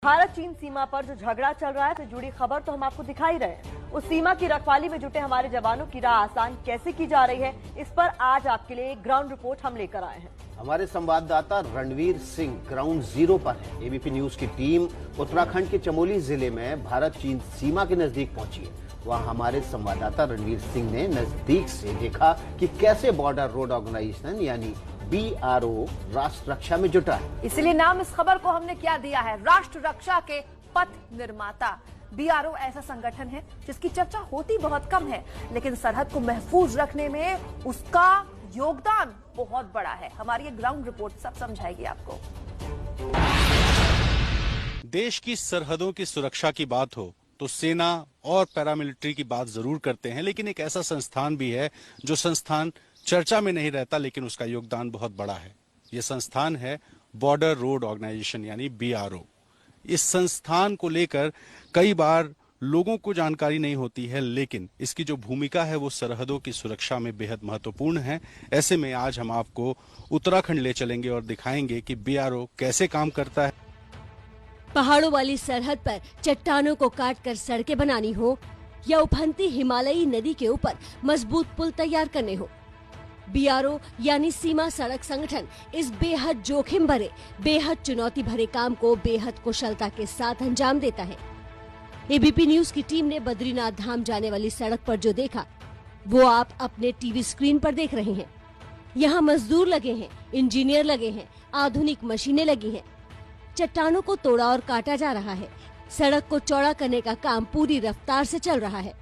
भारत चीन सीमा पर जो झगड़ा चल रहा है से जुड़ी खबर तो हम आपको दिखा ही रहे हैं। उस सीमा की रखवाली में जुटे हमारे जवानों की राह आसान कैसे की जा रही है, इस पर आज आपके लिए एक ग्राउंड रिपोर्ट हम लेकर आए हैं। हमारे संवाददाता रणवीर सिंह ग्राउंड जीरो पर है। एबीपी न्यूज की टीम उत्तराखंड के चमोली जिले में भारत चीन सीमा के नजदीक पहुंची है। वहां हमारे संवाददाता रणवीर सिंह ने नजदीक से देखा कि कैसे बॉर्डर रोड ऑर्गेनाइजेशन यानी BRO राष्ट्र रक्षा में जुटा है। इसलिए नाम इस खबर को हमने क्या दिया है, राष्ट्र रक्षा के पथ निर्माता। BRO ऐसा संगठन है जिसकी चर्चा होती बहुत कम है, लेकिन सरहद को महफूज रखने में उसका योगदान बहुत बड़ा है। हमारी ये ग्राउंड रिपोर्ट सब समझाएगी आपको। देश की सरहदों की सुरक्षा की बात हो तो सेना और पैरामिलिट्री की बात जरूर करते हैं, लेकिन एक ऐसा संस्थान भी है जो संस्थान चर्चा में नहीं रहता, लेकिन उसका योगदान बहुत बड़ा है। यह संस्थान है बॉर्डर रोड ऑर्गेनाइजेशन यानी BRO। इस संस्थान को लेकर कई बार लोगों को जानकारी नहीं होती है, लेकिन इसकी जो भूमिका है वो सरहदों की सुरक्षा में बेहद महत्वपूर्ण है। ऐसे में आज हम आपको उत्तराखंड ले चलेंगे और दिखाएंगे कि BRO कैसे काम करता है। पहाड़ों वाली सरहद पर चट्टानों को काटकर सड़कें बनानी हो या उफनती हिमालयी नदी के ऊपर मजबूत पुल तैयार करने हो, BRO यानी सीमा सड़क संगठन इस बेहद जोखिम भरे, बेहद चुनौती भरे काम को बेहद कुशलता के साथ अंजाम देता है। एबीपी न्यूज की टीम ने बद्रीनाथ धाम जाने वाली सड़क पर जो देखा वो आप अपने टीवी स्क्रीन पर देख रहे हैं। यहाँ मजदूर लगे हैं, इंजीनियर लगे हैं, आधुनिक मशीनें लगी हैं। चट्टानों को तोड़ा और काटा जा रहा है। सड़क को चौड़ा करने का काम पूरी रफ्तार से चल रहा है।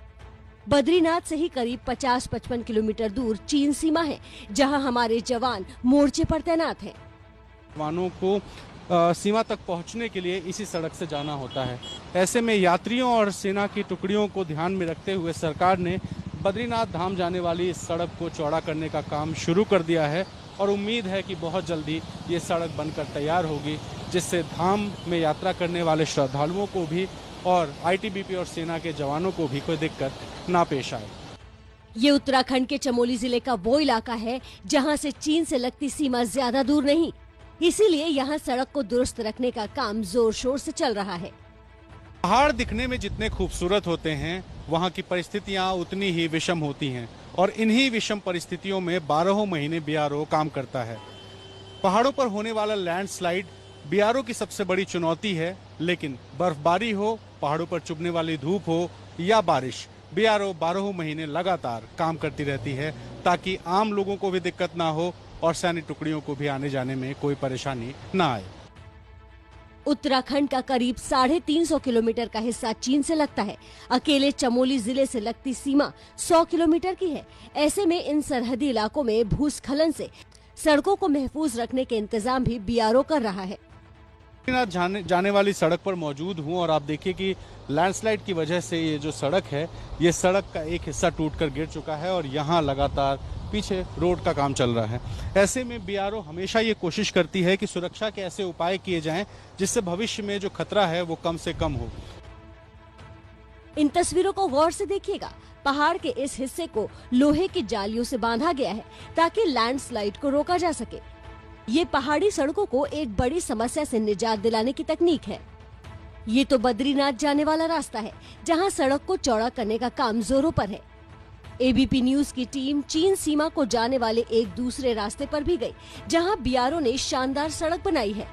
बद्रीनाथ से ही करीब 50-55 किलोमीटर दूर चीन सीमा है, जहां हमारे जवान मोर्चे पर तैनात हैं। जवानों को सीमा तक पहुंचने के लिए इसी सड़क से जाना होता है। ऐसे में यात्रियों और सेना की टुकड़ियों को ध्यान में रखते हुए सरकार ने बद्रीनाथ धाम जाने वाली इस सड़क को चौड़ा करने का काम शुरू कर दिया है और उम्मीद है कि बहुत जल्दी ये सड़क बनकर तैयार होगी, जिससे धाम में यात्रा करने वाले श्रद्धालुओं को भी और ITBP और सेना के जवानों को भी कोई दिक्कत ना पेश आए। ये उत्तराखंड के चमोली जिले का वो इलाका है जहां से चीन से लगती सीमा ज्यादा दूर नहीं, इसीलिए यहाँ सड़क को दुरुस्त रखने का काम जोर शोर से चल रहा है। पहाड़ दिखने में जितने खूबसूरत होते हैं, वहाँ की परिस्थितियाँ उतनी ही विषम होती हैं और इन्हीं विषम परिस्थितियों में 12 महीने BRO काम करता है। पहाड़ों पर होने वाला लैंडस्लाइड BRO की सबसे बड़ी चुनौती है, लेकिन बर्फबारी हो, पहाड़ों पर चुभने वाली धूप हो या बारिश, BRO 12 महीने लगातार काम करती रहती है ताकि आम लोगों को भी दिक्कत ना हो और सैनिक टुकड़ियों को भी आने जाने में कोई परेशानी ना आए। उत्तराखंड का करीब 350 किलोमीटर का हिस्सा चीन से लगता है। अकेले चमोली जिले से लगती सीमा 100 किलोमीटर की है। ऐसे में इन सरहदी इलाकों में भूस्खलन से सड़कों को महफूज रखने के इंतजाम भी BRO कर रहा है। जाने वाली सड़क पर मौजूद हूँ और आप देखिए कि लैंडस्लाइड की वजह से ये जो सड़क है, ये सड़क का एक हिस्सा टूटकर गिर चुका है और यहाँ लगातार पीछे रोड का काम चल रहा है। ऐसे में BRO हमेशा ये कोशिश करती है कि सुरक्षा के ऐसे उपाय किए जाएं जिससे भविष्य में जो खतरा है वो कम से कम हो। इन तस्वीरों को गौर से देखिएगा। पहाड़ के इस हिस्से को लोहे की जालियों से बांधा गया है ताकि लैंडस्लाइड को रोका जा सके। ये पहाड़ी सड़कों को एक बड़ी समस्या से निजात दिलाने की तकनीक है। ये तो बद्रीनाथ जाने वाला रास्ता है, जहां सड़क को चौड़ा करने का काम जोरों पर है। एबीपी न्यूज की टीम चीन सीमा को जाने वाले एक दूसरे रास्ते पर भी गई, जहां BRO ने शानदार सड़क बनाई है।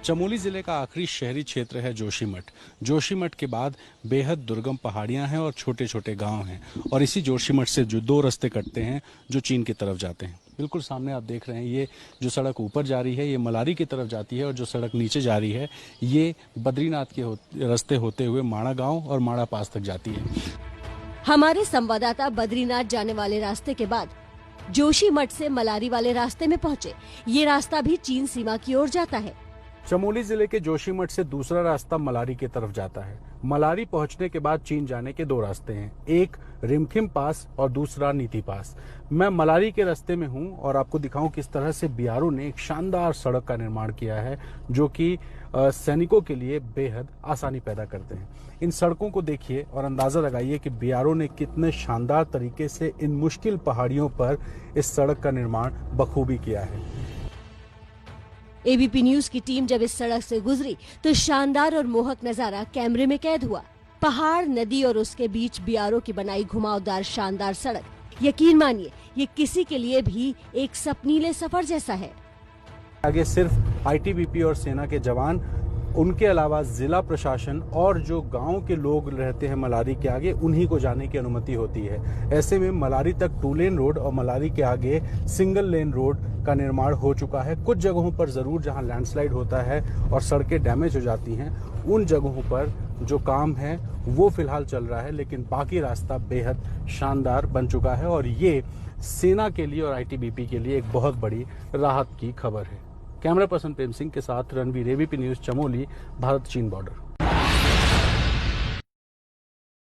चमोली जिले का आखिरी शहरी क्षेत्र है जोशीमठ। जोशीमठ के बाद बेहद दुर्गम पहाड़ियां हैं और छोटे छोटे गांव हैं और इसी जोशीमठ से जो 2 रास्ते कटते हैं जो चीन की तरफ जाते हैं। बिल्कुल सामने आप देख रहे हैं, ये जो सड़क ऊपर जा रही है ये मलारी की तरफ जाती है और जो सड़क नीचे जा रही है ये बद्रीनाथ के रास्ते होते हुए माणा गाँव और माणा पास तक जाती है। हमारे संवाददाता बद्रीनाथ जाने वाले रास्ते के बाद जोशीमठ से मलारी वाले रास्ते में पहुँचे। ये रास्ता भी चीन सीमा की ओर जाता है। चमोली जिले के जोशीमठ से दूसरा रास्ता मलारी की तरफ जाता है। मलारी पहुंचने के बाद चीन जाने के 2 रास्ते हैं, एक रिमखिम पास और दूसरा नीति पास। मैं मलारी के रास्ते में हूं और आपको दिखाऊं किस तरह से BRO ने एक शानदार सड़क का निर्माण किया है जो कि सैनिकों के लिए बेहद आसानी पैदा करते हैं। इन सड़कों को देखिए और अंदाजा लगाइए कि BRO ने कितने शानदार तरीके से इन मुश्किल पहाड़ियों पर इस सड़क का निर्माण बखूबी किया है। एबीपी न्यूज की टीम जब इस सड़क से गुजरी तो शानदार और मोहक नजारा कैमरे में कैद हुआ। पहाड़, नदी और उसके बीच बीआरओ की बनाई घुमावदार शानदार सड़क, यकीन मानिए ये किसी के लिए भी एक सपनीले सफर जैसा है। आगे सिर्फ आईटीबीपी और सेना के जवान, उनके अलावा जिला प्रशासन और जो गांव के लोग रहते हैं मलारी के आगे, उन्हीं को जाने की अनुमति होती है। ऐसे में मलारी तक 2 लेन रोड और मलारी के आगे सिंगल लेन रोड का निर्माण हो चुका है। कुछ जगहों पर जरूर जहां लैंडस्लाइड होता है और सड़कें डैमेज हो जाती हैं, उन जगहों पर जो काम है वो फिलहाल चल रहा है, लेकिन बाकी रास्ता बेहद शानदार बन चुका है और ये सेना के लिए और आईटीबीपी के लिए एक बहुत बड़ी राहत की खबर है। कैमरा पर्सन प्रेम सिंह के साथ रणवीर, एबीपी न्यूज, चमोली, भारत चीन बॉर्डर।